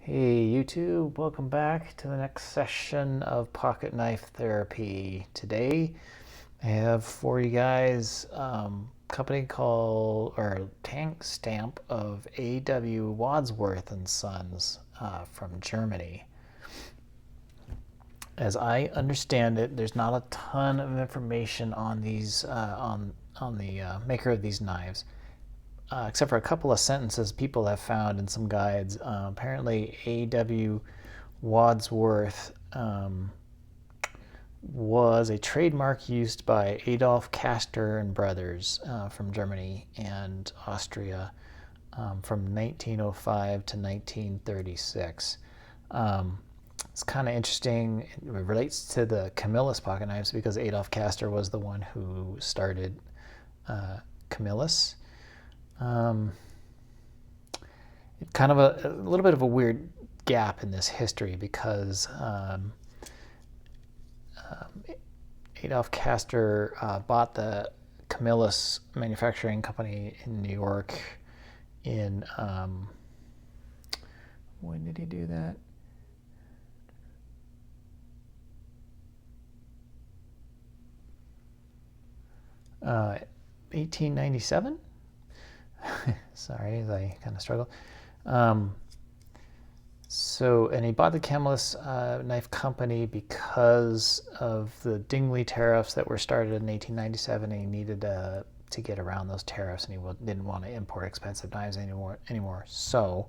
Hey YouTube, welcome back to the next session of Pocket Knife Therapy. Today I have for you guys a company called, or tank stamp of A.W. Wadsworth and Sons from Germany. As I understand it, there's not a ton of information on these on the maker of these knives. Except for a couple of sentences people have found in some guides. Apparently, A.W. Wadsworth was a trademark used by Adolf Castor and Brothers from Germany and Austria from 1905 to 1936. It's kind of interesting. It relates to the Camillus pocket knives because Adolf Castor was the one who started Camillus. Kind of a little bit of a weird gap in this history because Adolf Castor bought the Camillus Manufacturing Company in New York in, when did he do that? Uh, 1897? Sorry, I kind of struggle. And he bought the Camillus Knife Company because of the Dingley tariffs that were started in 1897, and he needed to get around those tariffs, and he didn't want to import expensive knives anymore. So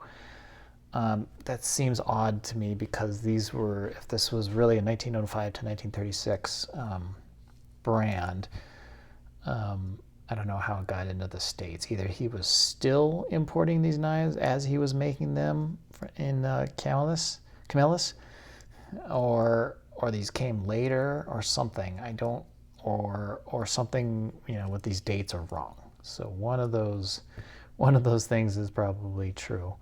that seems odd to me because if this was really a 1905 to 1936 brand, I don't know how it got into the States. Either he was still importing these knives as he was making them in Camillus, or these came later or something. Or something, with these dates are wrong. So one of those things is probably true.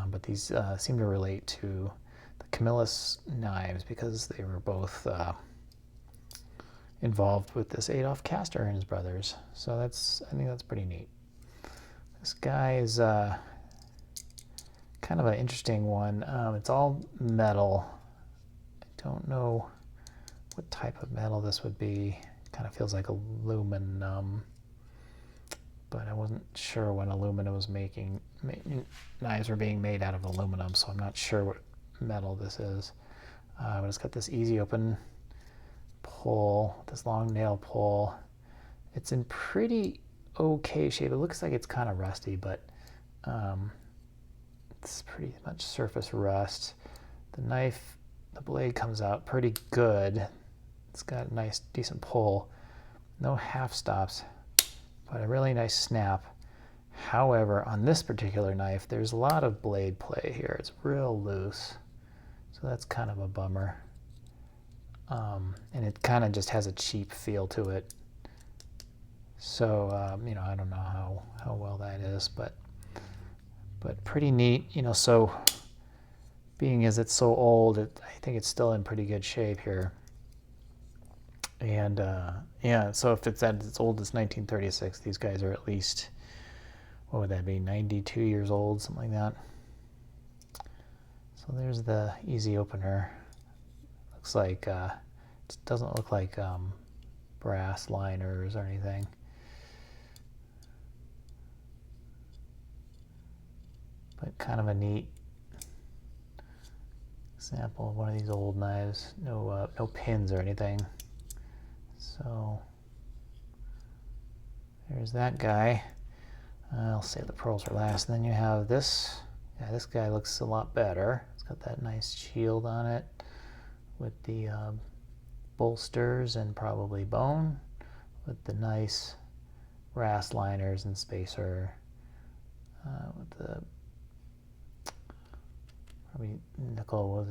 But these seem to relate to the Camillus knives because they were both involved with this Adolf Castor and his brothers. So I think that's pretty neat. This guy is kind of an interesting one. It's all metal. I don't know what type of metal this would be. Kind of feels like aluminum, but I wasn't sure when aluminum was knives were being made out of aluminum, so I'm not sure what metal this is. But it's got this easy open pull, this long nail pull. It's in pretty okay shape. It looks like it's kind of rusty, but it's pretty much surface rust. The blade comes out pretty good. It's got a nice, decent pull. No half stops, but a really nice snap. However, on this particular knife, there's a lot of blade play here. It's real loose, so that's kind of a bummer. And it kind of just has a cheap feel to it. So, I don't know how well that is, but pretty neat. So being as it's so old, I think it's still in pretty good shape here. And yeah, so if it's at its old as 1936, these guys are at least, what would that be, 92 years old, something like that. So there's the easy opener. Looks like it doesn't look like brass liners or anything. But kind of a neat example of one of these old knives. No pins or anything. So there's that guy. I'll save the pearls for last. And then you have this. Yeah, this guy looks a lot better. It's got that nice shield on it with the bolsters and probably bone, with the nice brass liners and spacer, with the probably nickel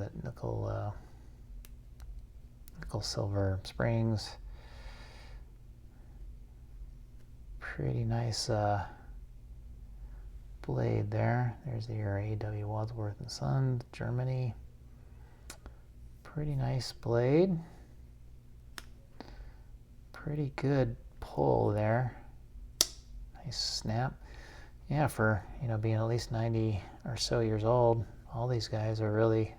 silver springs. Pretty nice blade there. There's your A.W. Wadsworth and Son, Germany. Pretty nice blade. Pretty good pull there. Nice snap. Yeah, for being at least 90 or so years old, All these guys are really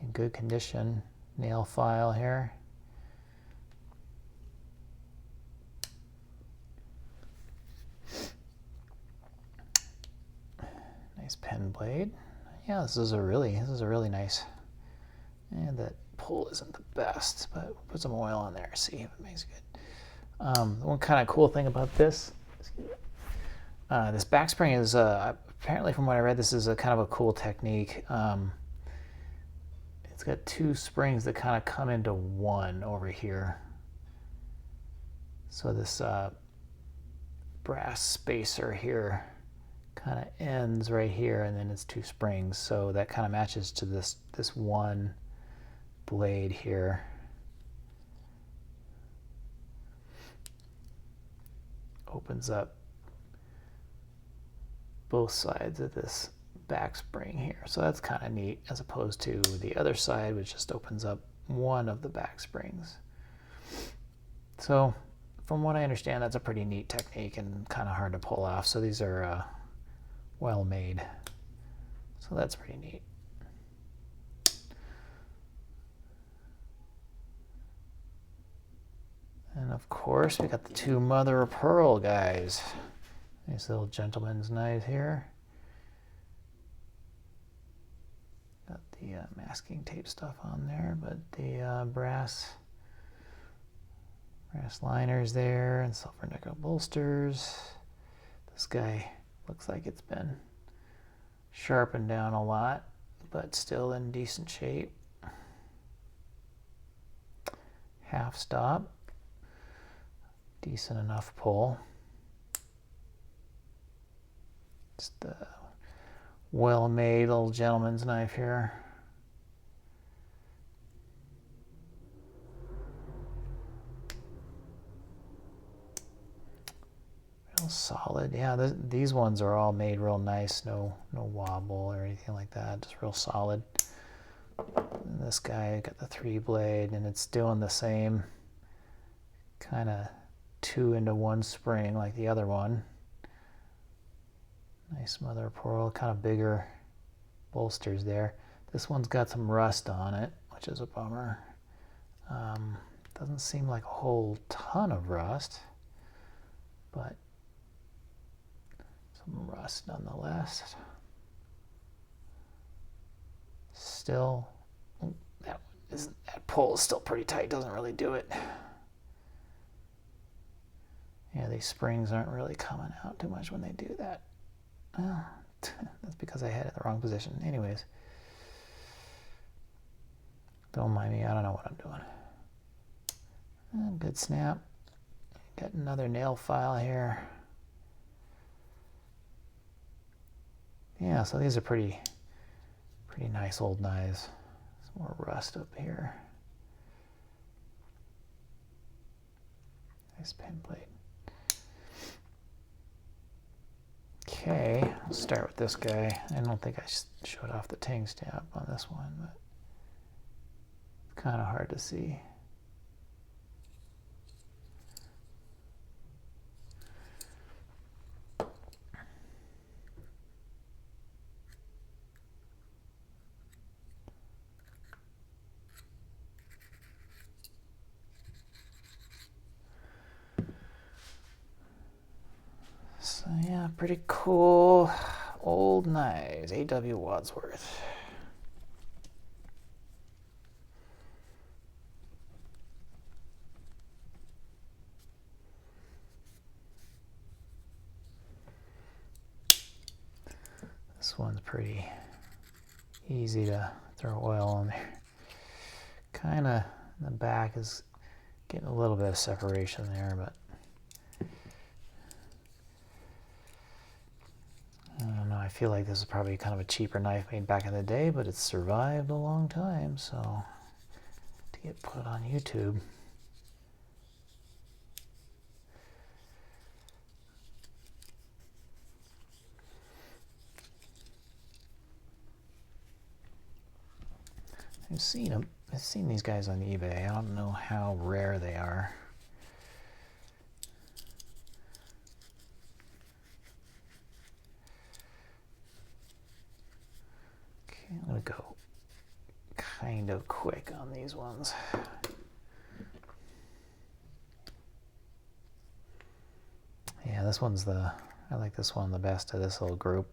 in good condition. Nail file here. Nice pen blade. Yeah, this is a really nice. And that pull isn't the best, but put some oil on there, see if it makes it good. One kind of cool thing about this back spring is apparently, from what I read, this is a kind of a cool technique. It's got two springs that kind of come into one over here. So this brass spacer here kind of ends right here, and then it's two springs. So that kind of matches to this one blade here. Opens up both sides of this back spring here. So that's kind of neat, as opposed to the other side, which just opens up one of the back springs. So from what I understand, that's a pretty neat technique and kind of hard to pull off. So these are well made. So that's pretty neat. And of course, we got the two mother of pearl guys. Nice little gentleman's knife here. Got the masking tape stuff on there, but the brass liners there and silver nickel bolsters. This guy looks like it's been sharpened down a lot, but still in decent shape. Half stop. Decent enough pull. Just a well-made little gentleman's knife here. Real solid. Yeah, these ones are all made real nice. No wobble or anything like that. Just real solid. And this guy got the 3-blade, and it's doing the same kind of 2 into 1 spring like the other one. Nice mother of pearl, kind of bigger bolsters there. This one's got some rust on it, which is a bummer. Doesn't seem like a whole ton of rust, but some rust nonetheless. Still, that pull is still pretty tight, doesn't really do it. Yeah, these springs aren't really coming out too much when they do that. Well, that's because I had it in the wrong position. Anyways, don't mind me, I don't know what I'm doing. Good snap. Got another nail file here. Yeah, so these are pretty nice old knives. Some more rust up here. Nice pen blade. Okay, I'll start with this guy. I don't think I showed off the ting stamp on this one, but it's kind of hard to see. So yeah, pretty cool old knives, A.W. Wadsworth. This one's pretty easy to throw oil on there. Kind of, the back is getting a little bit of separation there, but I don't know, I feel like this is probably kind of a cheaper knife made back in the day, but it's survived a long time, so to get put on YouTube. I've seen these guys on eBay. I don't know how rare they are. Okay, go kind of quick on these ones. Yeah, this one's I like this one the best of this little group.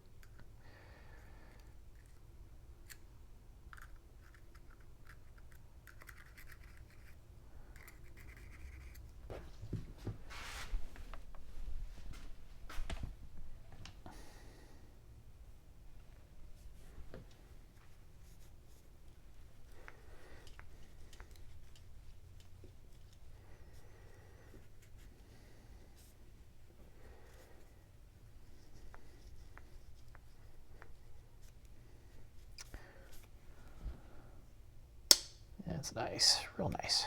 That's nice, real nice.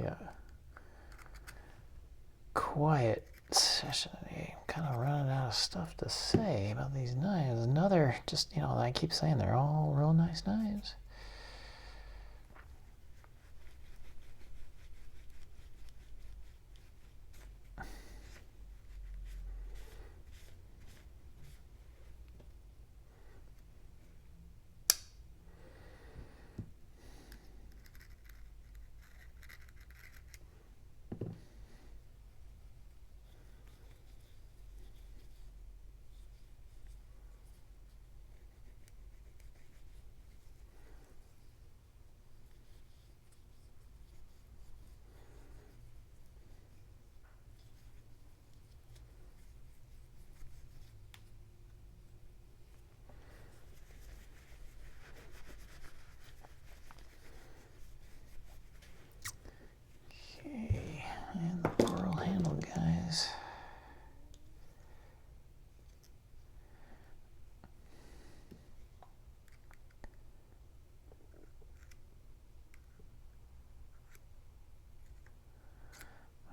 Yeah, quiet session. I'm kind of running out of stuff to say about these knives. Another, just, you know, I keep saying they're all real nice knives. Okay, and the pearl handle, guys.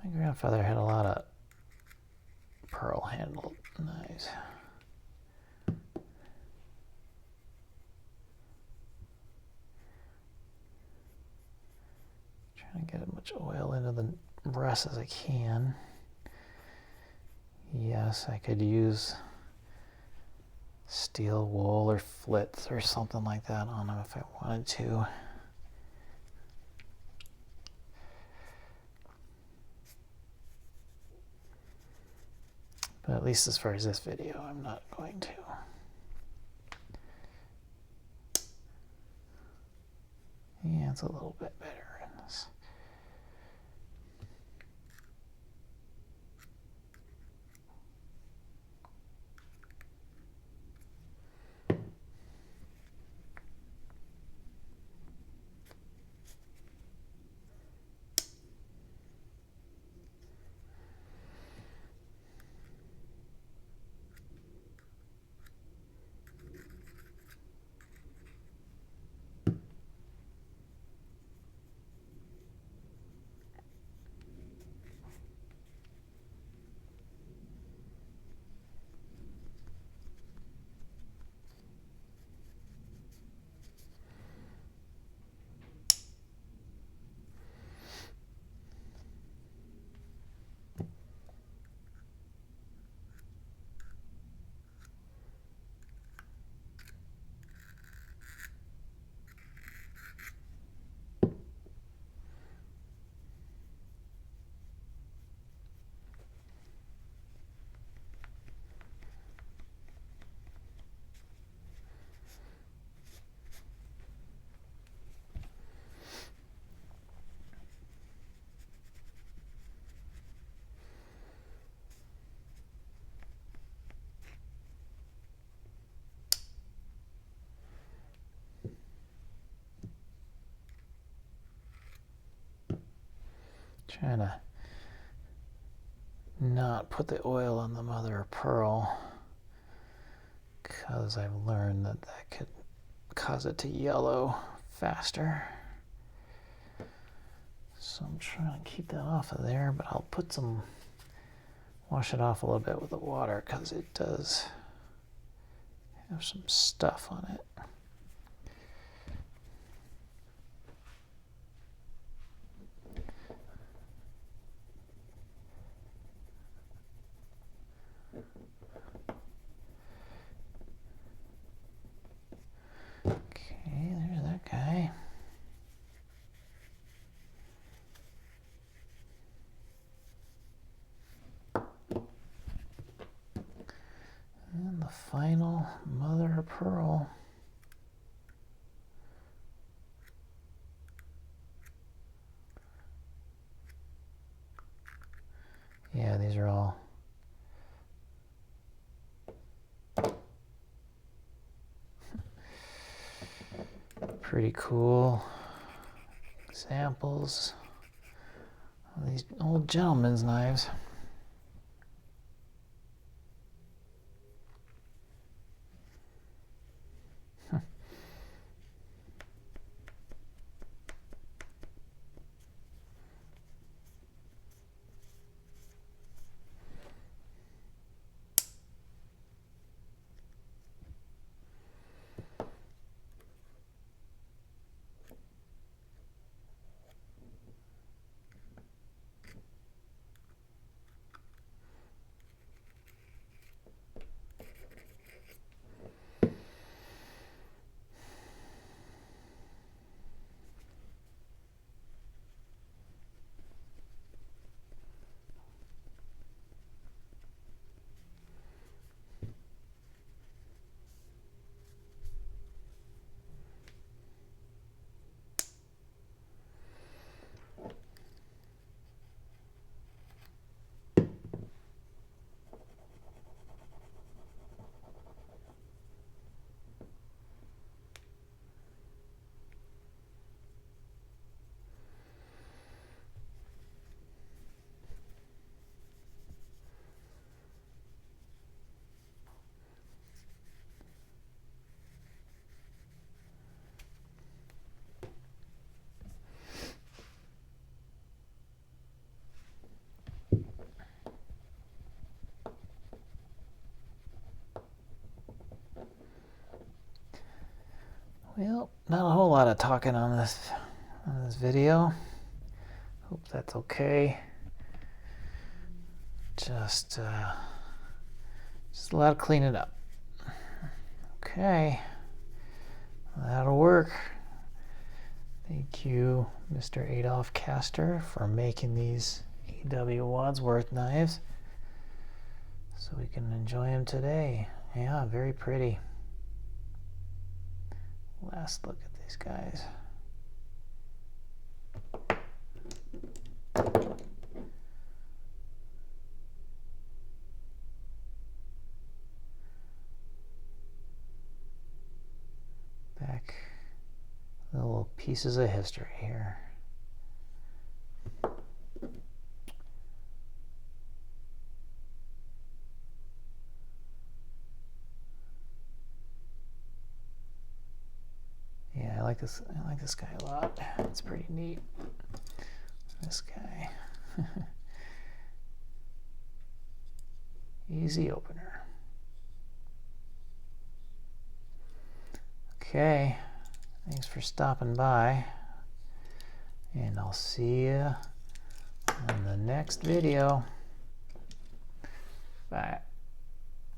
My grandfather had a lot of pearl handle knives. Trying to get as much oil into the breast as I can. Yes, I could use steel wool or flits or something like that on them if I wanted to. But at least as far as this video, I'm not going to. Yeah, it's a little bit better in this. Trying to not put the oil on the mother of pearl because I've learned that that could cause it to yellow faster. So I'm trying to keep that off of there, but I'll put some, wash it off a little bit with the water because it does have some stuff on it. Okay, there's that guy. And the final mother of pearl. Yeah, these are all pretty cool examples of these old gentlemen's knives. Well, not a whole lot of talking on this video. Hope that's okay. Just a lot of cleaning up. Okay, that'll work. Thank you, Mr. Adolf Castor, for making these A.W. Wadsworth knives so we can enjoy them today. Yeah, very pretty. Last look at these guys. Back, little pieces of history here. Yeah, I like this guy a lot. It's pretty neat. This guy. Easy opener. Okay, thanks for stopping by, and I'll see you on the next video. Bye.